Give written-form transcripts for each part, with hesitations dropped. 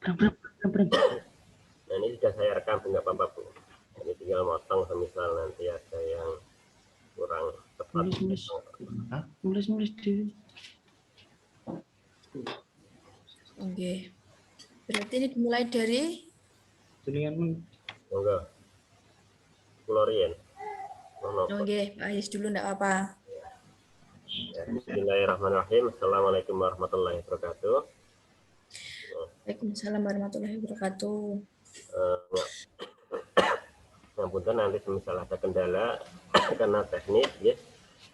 Nah, ini sudah saya rekam, nggak apa-apa Bu. Ini tinggal motong semisal nanti ada yang kurang tepat. Nulis di. Oke. Berarti ini dimulai dari Monggo. Kulorien. Oke, Pak Ayus dulu enggak apa-apa. Ya, bismillahirrahmanirrahim. Assalamualaikum warahmatullahi wabarakatuh. Waalaikumsalam warahmatullahi wabarakatuh. Ngapunten nanti semisal ada kendala karena teknis ya,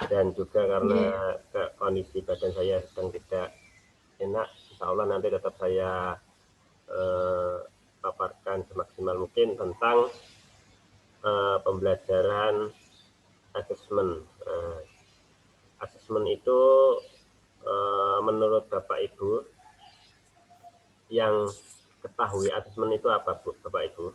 dan juga karena kondisi badan saya sedang tidak enak. Insya Allah nanti tetap saya paparkan semaksimal mungkin tentang pembelajaran asesmen. Asesmen itu menurut Bapak Ibu yang ketahui asesmen itu apa Bu, Bapak Ibu?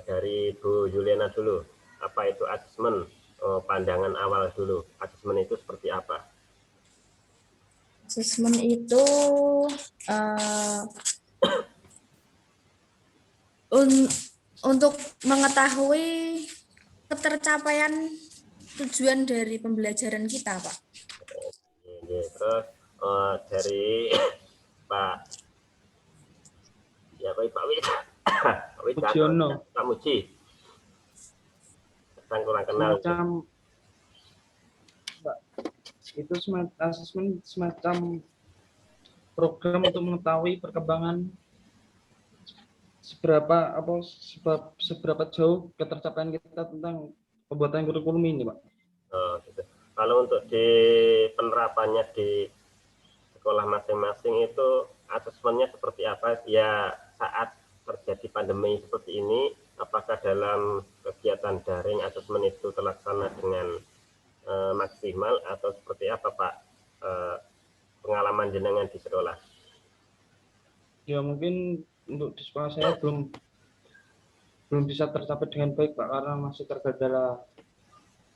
Dari Bu Juliana dulu, apa itu asesmen? Pandangan awal dulu, asesmen itu seperti apa? Asesmen itu untuk mengetahui ketercapaian tujuan dari pembelajaran kita, Pak. Terus dari Pak Wicaksono, Pak Muji, tentang kurang kenal. Itu asesmen semacam program untuk mengetahui perkembangan seberapa jauh ketercapaian kita tentang pembuatan kurikulum ini, Pak. Gitu. Kalau untuk di penerapannya di sekolah masing-masing itu asesmennya seperti apa? Ya saat terjadi pandemi seperti ini, apakah dalam kegiatan daring asesmen itu terlaksana dengan maksimal atau seperti apa Pak pengalaman jenengan di sekolah? Ya mungkin untuk di sekolah saya belum bisa tercapai dengan baik Pak, karena masih terkendala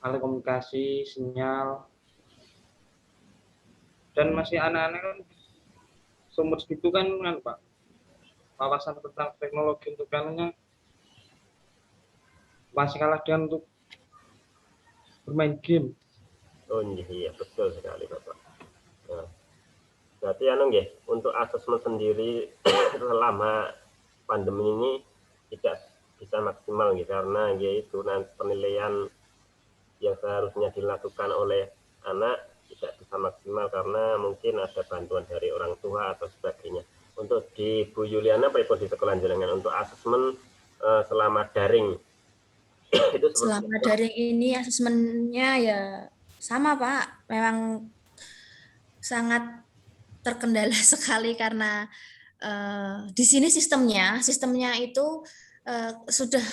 alat komunikasi, sinyal, dan masih anak-anak kan seumur segitu kan Pak, wawasan tentang teknologi untuk kanannya masih kalah dengan untuk bermain game. Oh iya betul sekali Bapak. Nah, berarti untuk asesmen sendiri selama pandemi ini tidak bisa maksimal gitu, karena yaitu nanti penilaian yang seharusnya dilakukan oleh anak tidak bisa maksimal karena mungkin ada bantuan dari orang tua atau sebagainya. Untuk di Bu Yuliana Pak Ibu di sekolah jenengan untuk asesmen selama daring itu selama daring ini asesmennya ya sama Pak, memang sangat terkendala sekali karena di sini sistemnya itu sudah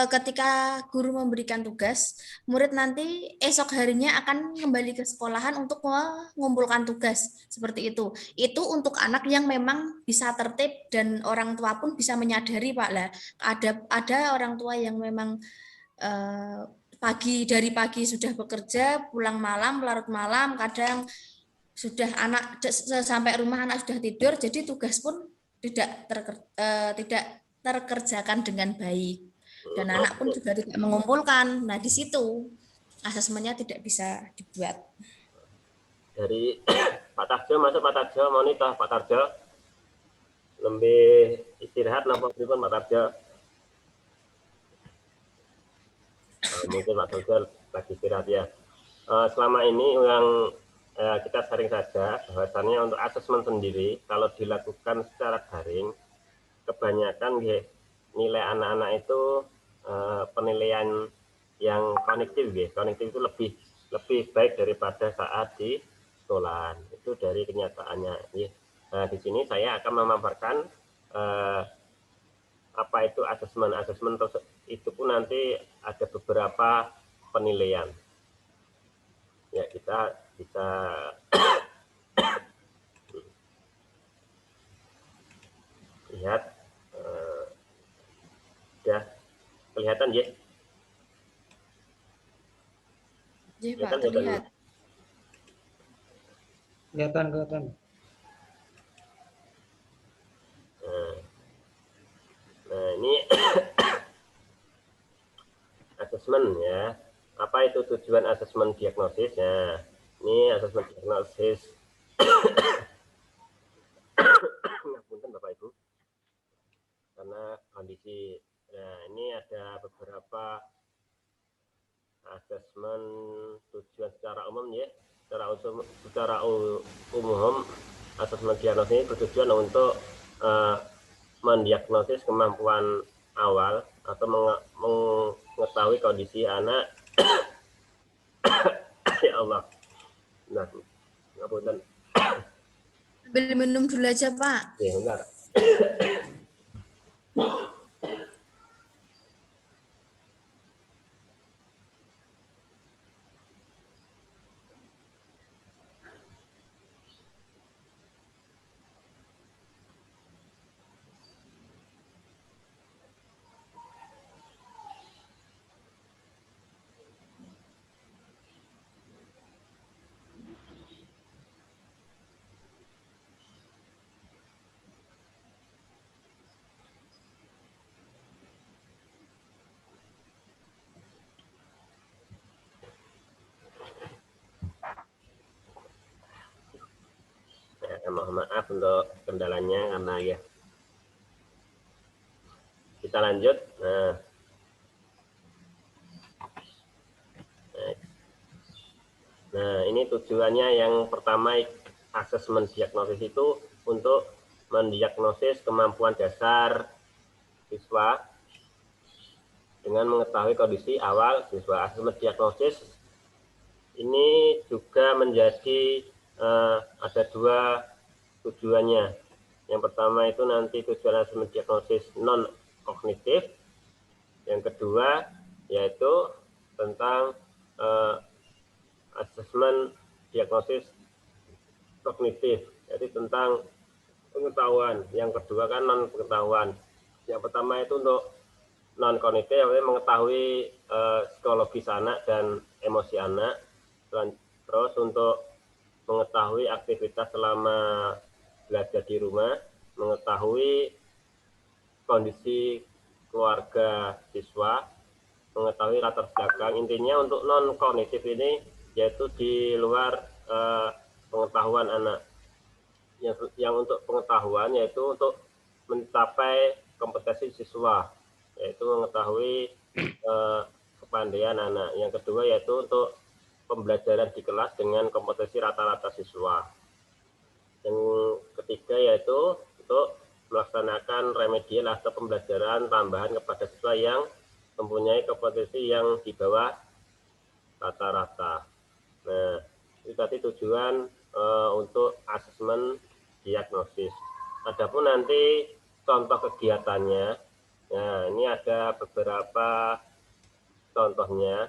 ketika guru memberikan tugas, murid nanti esok harinya akan kembali ke sekolahan untuk mengumpulkan tugas seperti itu. Itu untuk anak yang memang bisa tertib dan orang tua pun bisa menyadari Pak lah. Ada orang tua yang memang dari pagi sudah bekerja, pulang malam, larut malam, kadang sudah sampai rumah anak sudah tidur, jadi tugas pun tidak terkerjakan dengan baik dan anak pun juga tidak mengumpulkan. Nah di situ asesmennya tidak bisa dibuat. Dari Pak Tarjo masuk, Pak Tarjo monitor, Pak Tarjo lebih istirahat napa pripun Pak Tarjo? Mungkin Pak Tarjo lagi istirahat ya. Selama ini yang kita sharing saja bahwasannya untuk asesmen sendiri kalau dilakukan secara daring kebanyakan nilai anak-anak itu penilaian yang kognitif itu lebih baik daripada saat di sekolah. Itu dari kenyataannya. Nah, di sini saya akan memaparkan apa itu asesmen. Asesmen itu pun nanti ada beberapa penilaian. Ya, kita bisa lihat ya, kelihatan ya? Ya Pak, terlihat. Kelihatan. asesmen ya. Apa itu tujuan asesmen diagnosis? Nah, ini asesmen diagnosis. Ngapunten Bapak Ibu, karena kondisi. Nah, ini ada beberapa asesmen tujuan secara umum ya. Secara umum asesmen diagnosis ini bertujuan untuk mendiagnosis kemampuan awal atau mengetahui kondisi anak. Ya Allah. Nah, ngapunten. Ambil minum dulu aja, Pak. Ya, bentar. Mohon maaf untuk kendalanya karena ya. Kita lanjut. Nah, ini tujuannya yang pertama, asesmen diagnosis itu untuk mendiagnosis kemampuan dasar siswa dengan mengetahui kondisi awal siswa. Asesmen diagnosis ini juga menjadi ada dua tujuannya. Yang pertama itu nanti tujuan asesmen diagnosis non kognitif. Yang kedua yaitu tentang asesmen diagnosis kognitif, jadi tentang pengetahuan. Yang kedua kan non pengetahuan. Yang pertama itu untuk non kognitif, yaitu mengetahui psikologis anak dan emosi anak. Terus untuk mengetahui aktivitas selama belajar di rumah, mengetahui kondisi keluarga siswa, mengetahui latar belakang. Intinya untuk non kognitif ini yaitu di luar pengetahuan anak. Yang untuk pengetahuan yaitu untuk mencapai kompetensi siswa, yaitu mengetahui kepandaian anak. Yang kedua yaitu untuk pembelajaran di kelas dengan kompetensi rata-rata siswa. Yang ketiga yaitu untuk melaksanakan remedial atau pembelajaran tambahan kepada siswa yang mempunyai kompetensi yang di bawah rata-rata. Nah, itu tadi tujuan untuk asesmen diagnosis. Adapun nanti contoh kegiatannya, nah ini ada beberapa contohnya.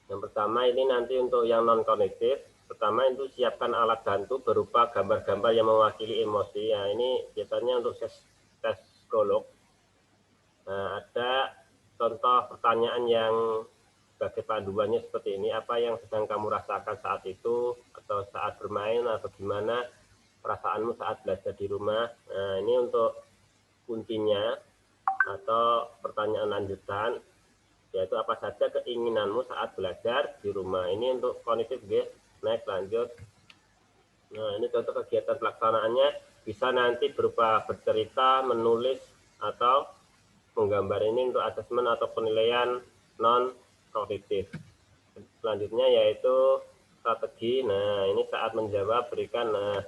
Yang pertama ini nanti untuk yang non kognitif. Pertama itu siapkan alat bantu berupa gambar-gambar yang mewakili emosi. Nah, ini biasanya untuk tes psikolog. Nah, ada contoh pertanyaan yang sebagai panduannya seperti ini. Apa yang sedang kamu rasakan saat itu, atau saat bermain, atau gimana perasaanmu saat belajar di rumah. Nah, ini untuk kuncinya atau pertanyaan lanjutan, yaitu apa saja keinginanmu saat belajar di rumah. Ini untuk kognitif, guys. Next, lanjut. Nah, ini contoh kegiatan pelaksanaannya bisa nanti berupa bercerita, menulis, atau menggambar. Ini untuk asesmen atau penilaian non kognitif. Selanjutnya yaitu strategi. Nah, ini saat menjawab berikan. Nah,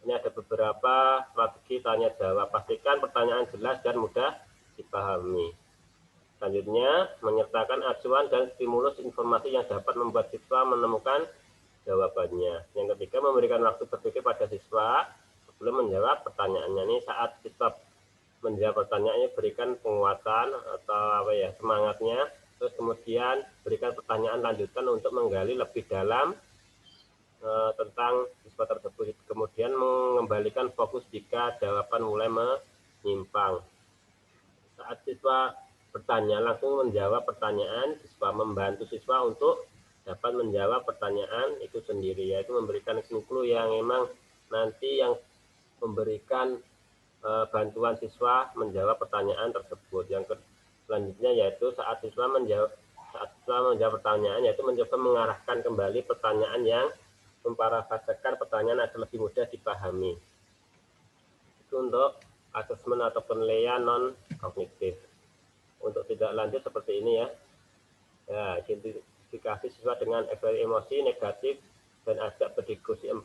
ini ada beberapa strategi tanya jawab. Pastikan pertanyaan jelas dan mudah dipahami. Selanjutnya, menyertakan acuan dan stimulus informasi yang dapat membuat siswa menemukan jawabannya. Yang ketiga, memberikan waktu berpikir pada siswa sebelum menjawab pertanyaannya. Ini saat siswa menjawab pertanyaannya, berikan penguatan atau semangatnya. Terus kemudian berikan pertanyaan lanjutan untuk menggali lebih dalam tentang siswa tersebut. Kemudian mengembalikan fokus jika jawaban mulai menyimpang. Saat siswa bertanya, langsung menjawab pertanyaan. Siswa membantu siswa untuk dapat menjawab pertanyaan itu sendiri, yaitu memberikan clue yang memang nanti yang memberikan bantuan siswa menjawab pertanyaan tersebut. Yang selanjutnya yaitu saat siswa menjawab pertanyaan, yaitu mencoba mengarahkan kembali pertanyaan yang memparafrasekan pertanyaan agar lebih mudah dipahami. Itu untuk asesmen atau penilaian non kognitif. Untuk tidak lanjut seperti ini ya. Ya, identifikasi siswa dengan ekspresi emosi negatif dan ajak berdiskusi 4.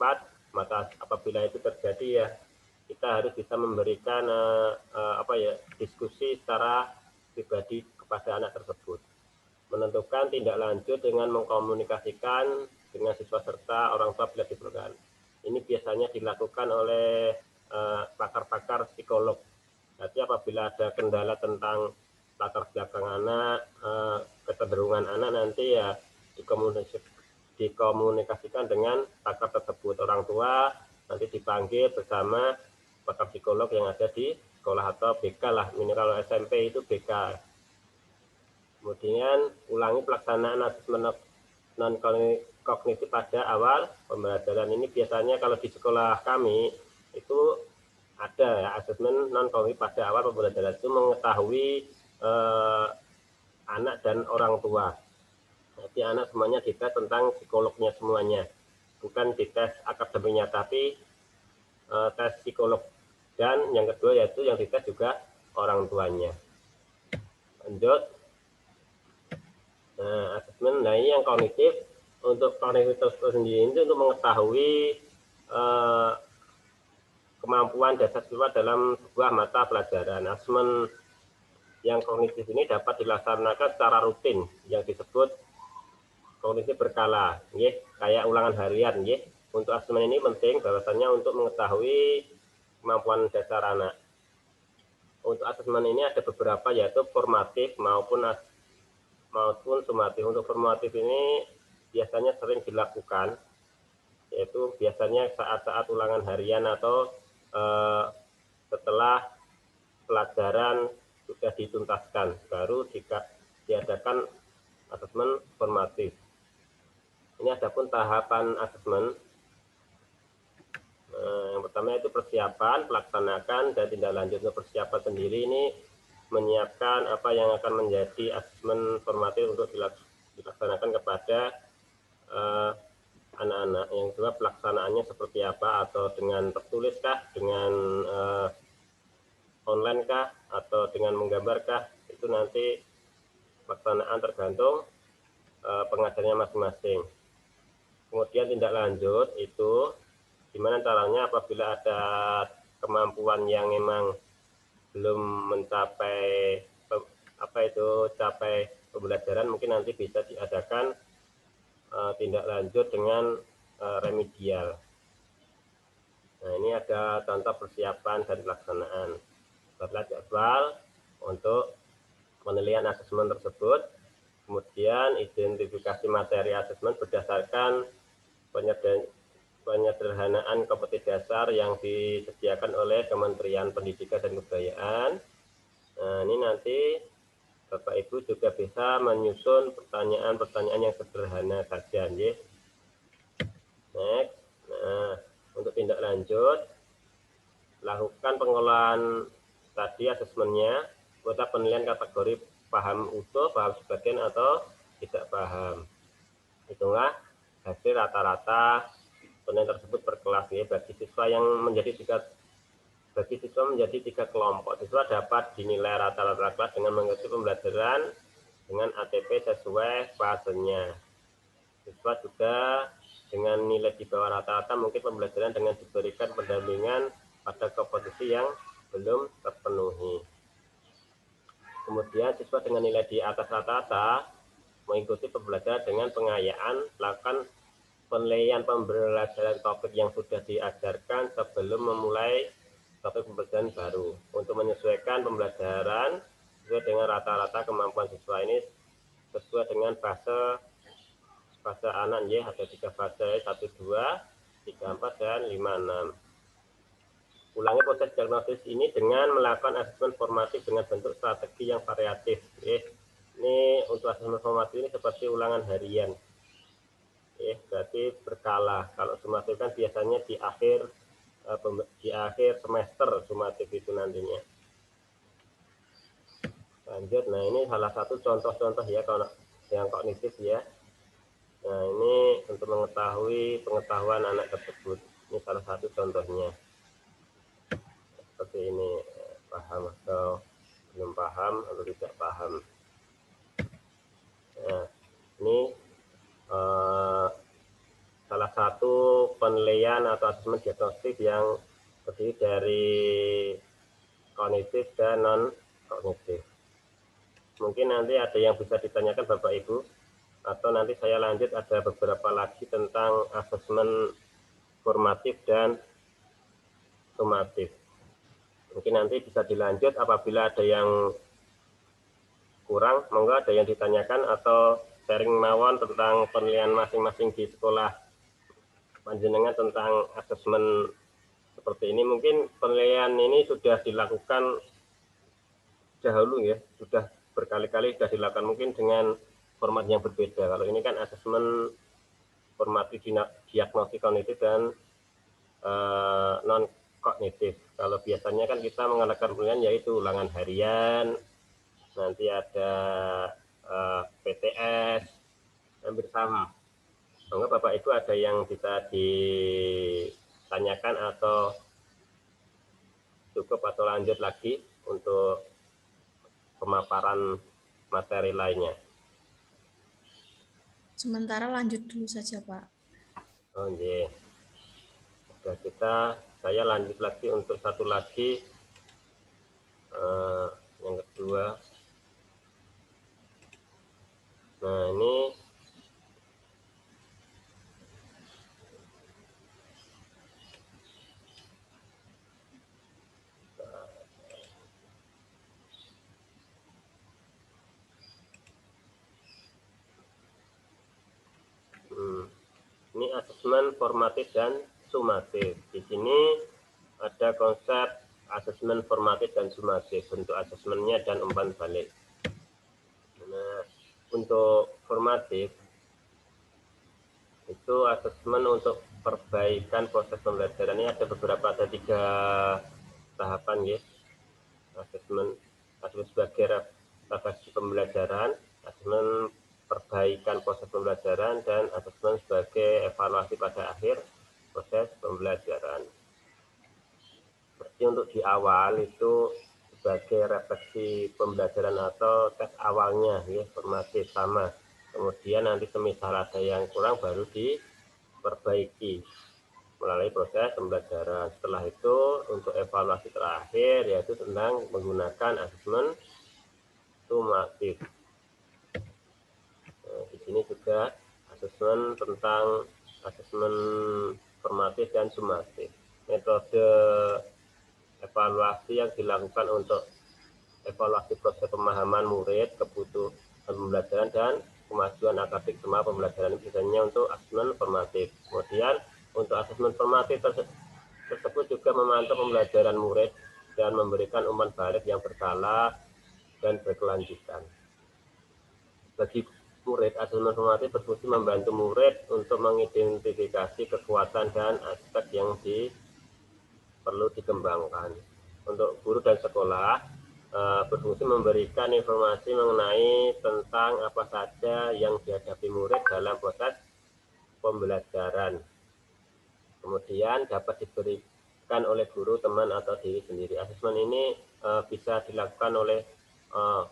Maka apabila itu terjadi ya kita harus bisa memberikan diskusi secara pribadi kepada anak tersebut. Menentukan tindak lanjut dengan mengkomunikasikan dengan siswa serta orang tua bila diperlukan. Ini biasanya dilakukan oleh pakar-pakar psikolog. Jadi apabila ada kendala tentang latar belakang anak, kecenderungan anak, nanti ya dikomunikasikan dengan pakar tersebut. Orang tua nanti dipanggil bersama pakar psikolog yang ada di sekolah atau BK lah, minimal SMP itu BK. Kemudian ulangi pelaksanaan asesmen non kognitif pada awal pembelajaran. Ini biasanya kalau di sekolah kami itu ada ya, asesmen non kognitif pada awal pembelajaran, itu mengetahui anak dan orang tua. Jadi anak semuanya dites tentang psikolognya semuanya, bukan dites akademiknya, tapi tes psikolog. Dan yang kedua yaitu yang dites juga orang tuanya. Lanjut. Nah, asesmen, nah ini yang kognitif. Untuk kognitif sendiri itu untuk mengetahui kemampuan dasar siswa dalam sebuah mata pelajaran. Asesmen yang kognitif ini dapat dilaksanakan secara rutin yang disebut kognitif berkala, kayak ulangan harian. Untuk asesmen ini penting bahwasannya untuk mengetahui kemampuan dasar anak. Untuk asesmen ini ada beberapa, yaitu formatif maupun sumatif. Untuk formatif ini biasanya sering dilakukan, yaitu biasanya saat-saat ulangan harian atau setelah pelajaran sudah dituntaskan, baru diadakan asesmen formatif. Ini adapun tahapan asesmen. Yang pertama itu persiapan, pelaksanakan, dan tindak lanjut. Untuk persiapan sendiri ini menyiapkan apa yang akan menjadi asesmen formatif untuk dilaksanakan kepada anak-anak. Yang kedua, pelaksanaannya seperti apa, atau dengan tertulis kah, dengan online kah, atau dengan menggambar kah, itu nanti pelaksanaan tergantung pengajarnya masing-masing. Kemudian tindak lanjut itu gimana caranya apabila ada kemampuan yang memang belum mencapai capai pembelajaran, mungkin nanti bisa diadakan tindak lanjut dengan remedial. Nah, ini ada contoh persiapan dan pelaksanaan. Setelah jadwal untuk penilaian asesmen tersebut, kemudian identifikasi materi asesmen berdasarkan penyederhanaan kompetensi dasar yang disediakan oleh Kementerian Pendidikan dan Kebudayaan. Nah, ini nanti Bapak Ibu juga bisa menyusun pertanyaan-pertanyaan yang sederhana saja. Next. Nah, untuk tindak lanjut, lakukan pengolahan tadi asesmennya, buat penilaian kategori paham utuh, paham sebagian, atau tidak paham. Itulah hasil rata-rata penilaian tersebut per kelas. Bagi siswa menjadi tiga kelompok. Siswa dapat dinilai rata-rata kelas dengan mengikuti pembelajaran dengan ATP sesuai fasenya. Siswa juga dengan nilai di bawah rata-rata mungkin pembelajaran dengan diberikan pendampingan pada kompetensi yang belum terpenuhi. Kemudian siswa dengan nilai di atas rata-rata mengikuti pembelajaran dengan pengayaan, melakukan penilaian pembelajaran topik yang sudah diajarkan sebelum memulai topik pembelajaran baru. Untuk menyesuaikan pembelajaran sesuai dengan rata-rata kemampuan siswa ini sesuai dengan fase anak, ada 3 fase, 1, 2, 3, 4, dan 5, 6. Ulangi proses diagnosis ini dengan melakukan asesmen formatif dengan bentuk strategi yang variatif. Ini untuk asesmen formatif ini seperti ulangan harian. Berarti berkala. Kalau sumatif kan biasanya di akhir semester sumatif itu nantinya. Lanjut, nah ini salah satu contoh-contoh ya kalau yang kognitif ya. Nah ini untuk mengetahui pengetahuan anak tersebut. Ini salah satu contohnya. Seperti ini, paham atau belum paham atau tidak paham. Nah, ini salah satu penilaian atau asesmen diagnostik yang terdiri dari kognitif dan non kognitif. Mungkin nanti ada yang bisa ditanyakan Bapak Ibu, atau nanti saya lanjut ada beberapa lagi tentang asesmen formatif dan sumatif. Mungkin nanti bisa dilanjut apabila ada yang kurang, monggo ada yang ditanyakan atau sharing mawon tentang penilaian masing-masing di sekolah panjenengan tentang asesmen seperti ini. Mungkin penilaian ini sudah dilakukan dahulu ya, sudah berkali-kali sudah dilakukan mungkin dengan format yang berbeda. Kalau ini kan asesmen formatif diagnostik kognitif dan non kognitif. Kalau biasanya kan kita mengadakan penilaian yaitu ulangan harian, nanti ada PTS, hampir sama. Maka Bapak Ibu ada yang bisa ditanyakan atau cukup atau lanjut lagi untuk pemaparan materi lainnya. Sementara lanjut dulu saja, Pak. Oh iya. Sudah saya lanjut lagi untuk satu lagi yang kedua. Nah ini ini asesmen formatif dan sumatif. Di sini ada konsep asesmen formatif dan sumatif, bentuk asesmennya dan umpan balik. Nah, untuk formatif itu asesmen untuk perbaikan proses pembelajaran. Ini ada beberapa, ada 3 tahapan ya. Asesmen sebagai refleksi pembelajaran, asesmen perbaikan proses pembelajaran, dan asesmen sebagai evaluasi pada akhir proses pembelajaran. Seperti untuk di awal itu sebagai refleksi pembelajaran atau tes awalnya ya, formatif sama. Kemudian nanti semisal ada yang kurang baru diperbaiki melalui proses pembelajaran. Setelah itu untuk evaluasi terakhir yaitu tentang menggunakan asesmen sumatif. Nah, di sini juga asesmen tentang asesmen formatif dan sumatif. Metode evaluasi yang dilakukan untuk evaluasi proses pemahaman murid, kebutuhan pembelajaran dan kemajuan akademik selama pembelajaran biasanya untuk asesmen formatif. Kemudian untuk asesmen formatif tersebut juga memantau pembelajaran murid dan memberikan umpan balik yang berkala dan berkelanjutan. Bagi murid, asesmen formatif berfungsi membantu murid untuk mengidentifikasi kekuatan dan aspek yang perlu dikembangkan. Untuk guru dan sekolah berfungsi memberikan informasi mengenai tentang apa saja yang dihadapi murid dalam proses pembelajaran. Kemudian dapat diberikan oleh guru, teman, atau diri sendiri. Asesmen ini bisa dilakukan oleh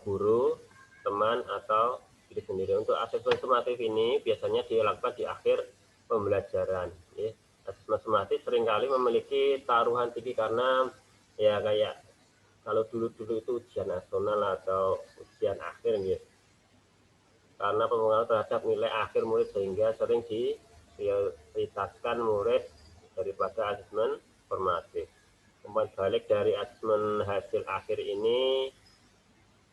guru, teman, atau diri sendiri. Untuk asesmen sumatif ini biasanya dilakukan di akhir pembelajaran. Ya. Asesmen sumatif seringkali memiliki taruhan tinggi karena ya kayak kalau dulu-dulu itu ujian nasional atau ujian akhir gitu. Karena pengaruh terhadap nilai akhir murid sehingga sering diprioritaskan murid daripada asesmen formatif. Umpan balik dari asesmen hasil akhir ini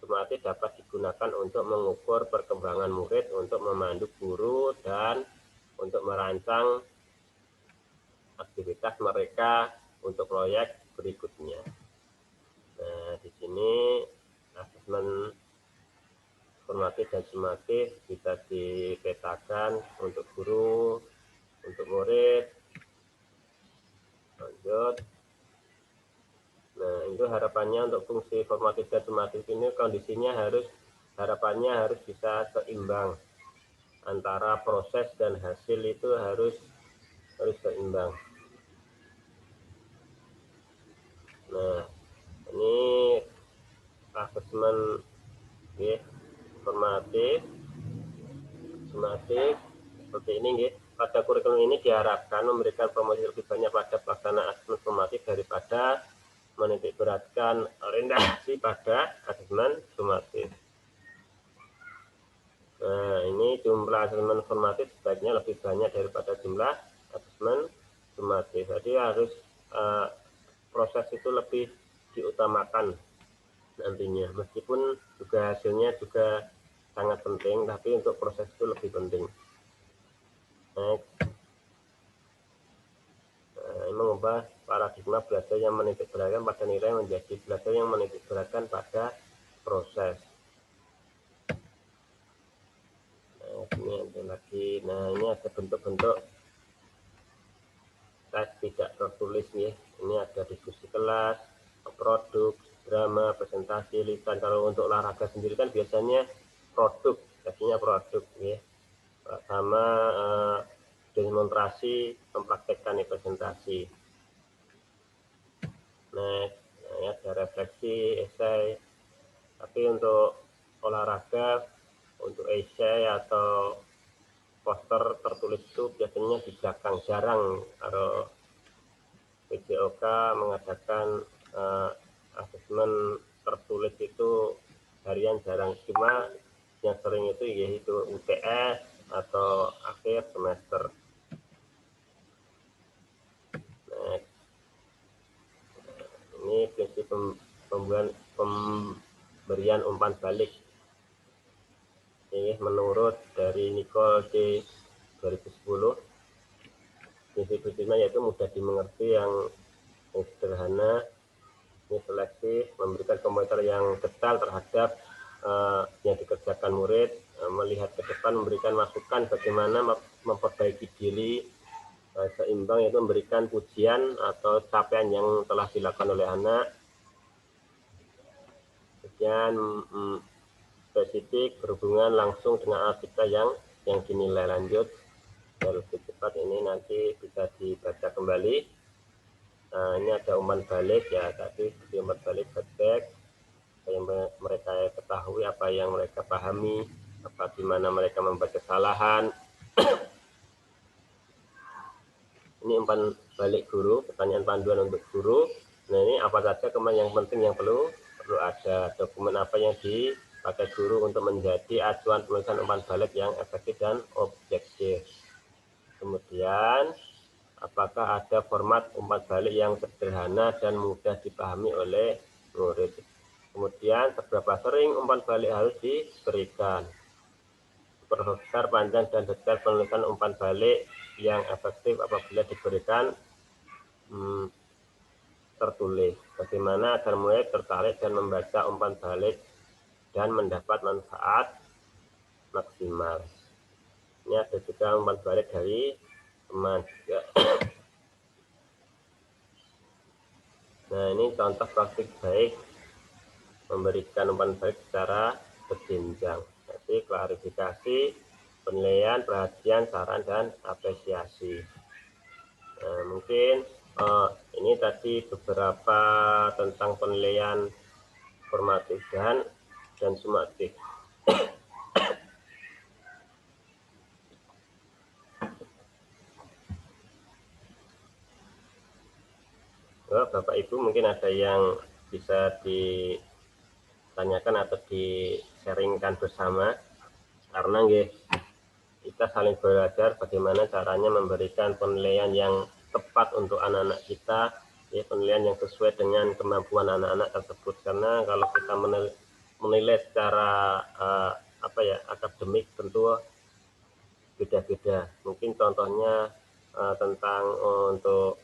sumatif dapat digunakan untuk mengukur perkembangan murid, untuk memandu guru, dan untuk merancang aktivitas mereka untuk proyek berikutnya. Nah, di sini asesmen formatif dan sumatif bisa dipetakan untuk guru, untuk murid. Lanjut. Nah, ini Itu harapannya untuk fungsi formatif dan sumatif ini kondisinya harapannya harus bisa seimbang, antara proses dan hasil itu harus seimbang. Nah, ini asesmen ya, formatif, sumatif seperti ini ya. Pada kurikulum ini diharapkan memberikan promosi lebih banyak pada pelaksanaan asesmen formatif daripada menitik beratkan orientasi pada asesmen sumatif. Nah, ini jumlah asesmen formatif sebaiknya lebih banyak daripada jumlah asesmen sumatif. Jadi harus proses itu lebih diutamakan nantinya. Meskipun juga hasilnya juga sangat penting, tapi untuk proses itu lebih penting. Mengubah paradigma belajar yang menitik beratkan pada nilai menjadi belajar yang menitik beratkan pada proses. Ini ada lagi. Nah, ini ada bentuk-bentuk tes tidak tertulis ya. Ini ada diskusi kelas, produk, drama, presentasi, lisan. Kalau untuk olahraga sendiri kan biasanya produk, tesnya produk ya. Sama demonstrasi, mempraktekkan presentasi. Nah, ya ada refleksi, esai. Tapi untuk olahraga, untuk esai atau poster tertulis itu biasanya di belakang, jarang kalau PJOK mengadakan asesmen tertulis itu harian, jarang. Cuma yang sering itu yaitu UTS atau akhir semester. Nah, ini prinsip pemberian umpan balik. Ini menurut dari Nicole D 2010. Prinsip-prinsipnya yaitu mudah dimengerti, yang sederhana, ini selektif, memberikan komentar yang detail terhadap yang dikerjakan murid, melihat ke depan, memberikan masukan bagaimana memperbaiki diri, seimbang, yaitu memberikan pujian atau capaian yang telah dilakukan oleh anak. Kemudian spesifik berhubungan langsung dengan anak kita yang dinilai. Lanjut lebih cepat, ini nanti bisa dibaca kembali. Nah, ini ada umpan balik ya, tadi umpan balik feedback, apa yang mereka ketahui, apa yang mereka pahami, apa gimana mereka membuat kesalahan. Ini umpan balik guru, pertanyaan panduan untuk guru. Nah, ini apa saja kemarin yang penting yang perlu ada, dokumen apa yang dipakai guru untuk menjadi acuan penulisan umpan balik yang efektif dan objektif. Kemudian apakah ada format umpan balik yang sederhana dan mudah dipahami oleh murid. Kemudian seberapa sering umpan balik harus diberikan. Perbesar panjang dan detail penulisan umpan balik yang efektif apabila diberikan tertulis. Bagaimana agar murid tertarik dan membaca umpan balik dan mendapat manfaat maksimal. Ini ada juga umpan balik dari teman juga. Nah, ini contoh praktik baik memberikan umpan balik secara berjenjang. Jadi klarifikasi, penilaian, perhatian, saran, dan apresiasi. Nah, mungkin ini tadi beberapa tentang penilaian formatif dan sumatif. Bapak Ibu mungkin ada yang bisa ditanyakan atau di-sharingkan bersama, karena kita saling belajar bagaimana caranya memberikan penilaian yang tepat untuk anak-anak kita, ya, penilaian yang sesuai dengan kemampuan anak-anak tersebut. Karena kalau kita menilai secara akademik tentu beda-beda. Mungkin contohnya tentang untuk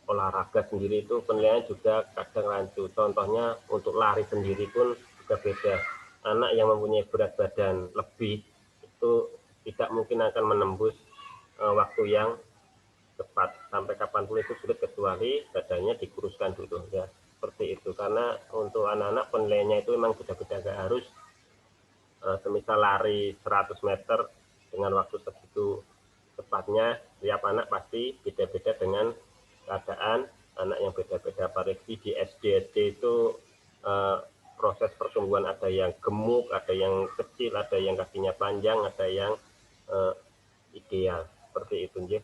olahraga sendiri itu penilaian juga kadang rancu. Contohnya untuk lari sendiri pun juga beda. Anak yang mempunyai berat badan lebih itu tidak mungkin akan menembus waktu yang cepat. Sampai kapanpun itu sulit, kecuali badannya dikuruskan dulu ya. Seperti itu. karena untuk anak-anak penilaiannya itu memang beda-beda, nggak harus semisal lari 100 meter dengan waktu segitu cepatnya, tiap anak pasti beda-beda dengan keadaan anak yang beda-beda. Apalagi di SD itu proses pertumbuhan ada yang gemuk, ada yang kecil, ada yang kakinya panjang, ada yang ideal, seperti itu ya.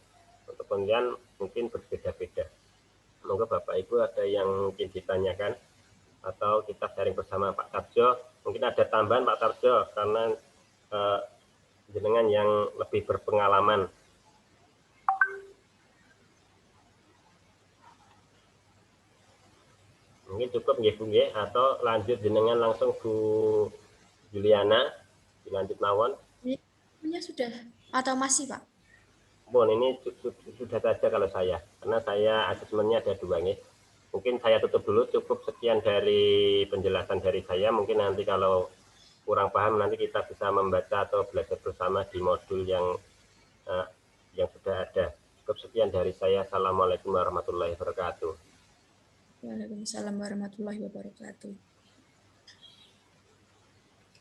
Untuk penilaian mungkin berbeda-beda. Semoga Bapak Ibu ada yang mungkin ditanyakan atau kita sharing bersama Pak Tarjo. Mungkin ada tambahan Pak Tarjo karena jenengan yang lebih berpengalaman. Mungkin cukup nggih Bu nggih, atau lanjut jenengan langsung Bu Juliana, dilanjut mawon. Ya sudah atau masih Pak? Bon, ini sudah saja kalau saya, karena saya asesmennya ada 2 nih. Mungkin saya tutup dulu, cukup sekian dari penjelasan dari saya. Mungkin nanti kalau kurang paham nanti kita bisa membaca atau belajar bersama di modul yang sudah ada. Cukup sekian dari saya. Assalamualaikum warahmatullahi wabarakatuh. Waalaikumsalam warahmatullahi wabarakatuh.